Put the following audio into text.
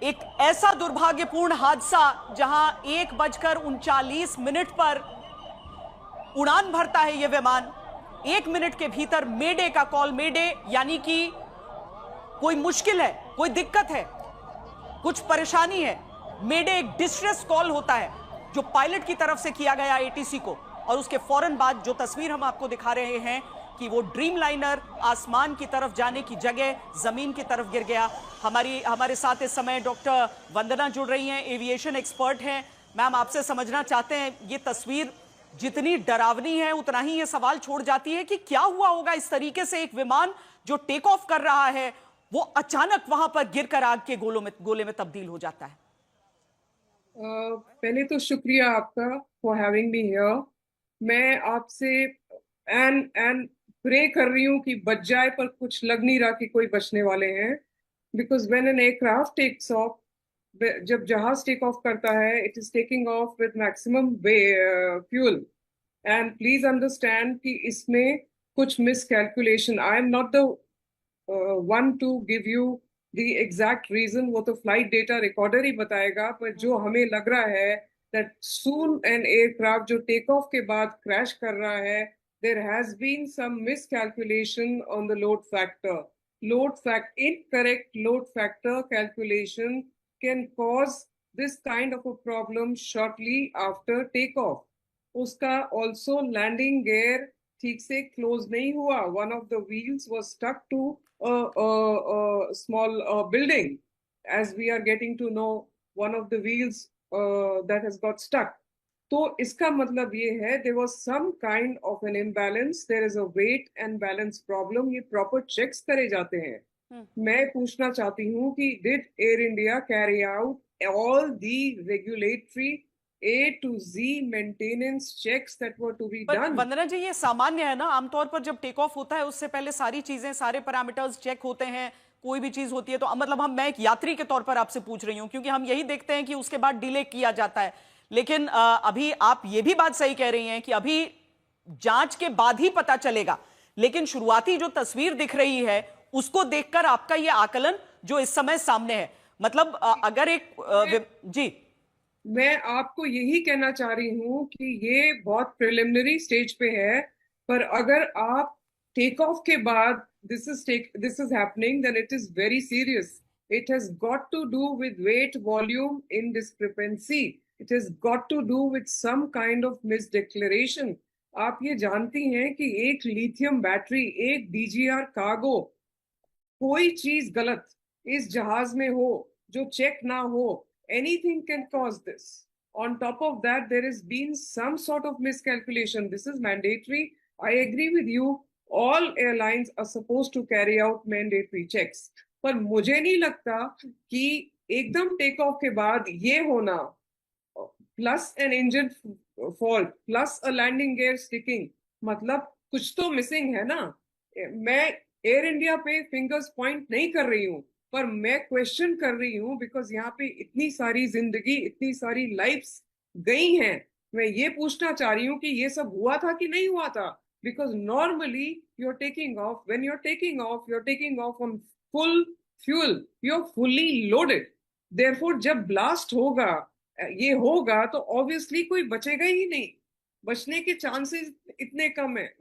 एक ऐसा दुर्भाग्यपूर्ण हादसा जहां 1:39 पर उड़ान भरता है यह विमान। 1 मिनट के भीतर मेडे का कॉल, मेडे यानी कि कोई मुश्किल है, कोई दिक्कत है, कुछ परेशानी है। मेडे एक डिस्ट्रेस कॉल होता है जो पायलट की तरफ से किया गया एटीसी को, और उसके फौरन बाद जो तस्वीर हम आपको दिखा रहे हैं कि वो ड्रीम लाइनर आसमान की तरफ जाने की जगह जमीन की तरफ गिर गया। हमारे साथ इस समय डॉक्टर वंदना जुड़ रही हैं, एविएशन एक्सपर्ट हैं। मैम, आपसे समझना चाहते हैं, ये तस्वीर जितनी डरावनी है उतना ही ये सवाल छोड़ जाती है कि क्या हुआ होगा इस तरीके से एक विमान जो टेक ऑफ कर रहा है वो अचानक वहां पर गिरकर आग के गोले में तब्दील हो जाता है। पहले तो शुक्रिया आपका फॉर हैविंग मी हियर। मैं आपसे एंड प्रे कर रही हूँ कि बच जाए, पर कुछ लग नहीं रहा कि कोई बचने वाले हैं। Because when an aircraft takes off, जब जहाज टेक ऑफ करता है, it is taking off with maximum fuel. And please understand कि इसमें कुछ miss calculation, I am not the one to give you the exact reason, वो तो flight data recorder ही बताएगा। पर जो हमें लग रहा है दैट सून एन एयरक्राफ्ट जो टेक ऑफ के बाद क्रैश कर रहा है, there has been some miscalculation on the load factor. Incorrect load factor calculation can cause this kind of a problem shortly after takeoff. उसका also landing gear ठीक से close नहीं हुआ. One of the wheels was stuck to a small building. As we are getting to know, one of the wheels that has got stuck. तो इसका मतलब ये है there was some kind of an imbalance, there is a weight and balance problem. ये proper checks करे जाते हैं। मैं पूछना चाहती हूँ कि did air India carry out all the regulatory A to G maintenance checks that were to be performed? Vandana ji, ये सामान्य है ना, आमतौर पर जब टेक ऑफ होता है उससे पहले सारी चीजें, सारे पैरामीटर्स चेक होते हैं। कोई भी चीज होती है तो मतलब मैं एक यात्री के तौर पर आपसे पूछ रही हूँ क्योंकि हम यही देखते हैं कि उसके बाद डिले किया जाता है। लेकिन अभी आप ये भी बात सही कह रही हैं कि अभी जांच के बाद ही पता चलेगा, लेकिन शुरुआती जो तस्वीर दिख रही है उसको देखकर आपका ये आकलन जो इस समय सामने है, मतलब अगर एक जी। मैं आपको यही कहना चाह रही हूँ कि ये बहुत प्रिलिमिनरी स्टेज पे है। पर अगर आप टेक ऑफ के बाद this is happening, then it is very serious. It has got to do with weight volume in discrepancy. It has got to do with some kind of miss declaration. आप ये जानती हैं कि एक lithium battery, एक DGR cargo, कोई चीज गलत इस जहाज में हो जो चेक ना हो, anything can cause this. On top of that, there has been some sort of miscalculation. This is mandatory. I agree with you. All airlines are supposed to carry out mandatory checks. पर मुझे नहीं लगता कि एकदम take off के बाद ये होना, plus an engine fault plus a landing gear sticking, मतलब कुछ तो मिसिंग है ना। मैं एयर इंडिया पे फिंगर्स पॉइंट नहीं कर रही हूँ, पर मैं क्वेश्चन कर रही हूँ बिकॉज यहाँ पे इतनी सारी जिंदगी, इतनी सारी लाइफ्स गई हैं। मैं ये पूछना चाह रही हूँ कि ये सब हुआ था कि नहीं हुआ था। Because normally you are taking off, when you are taking off on full fuel, you are fully loaded. Therefore जब ब्लास्ट होगा, ये होगा, तो ऑब्वियसली कोई बचेगा ही नहीं। बचने के चांसेस इतने कम है।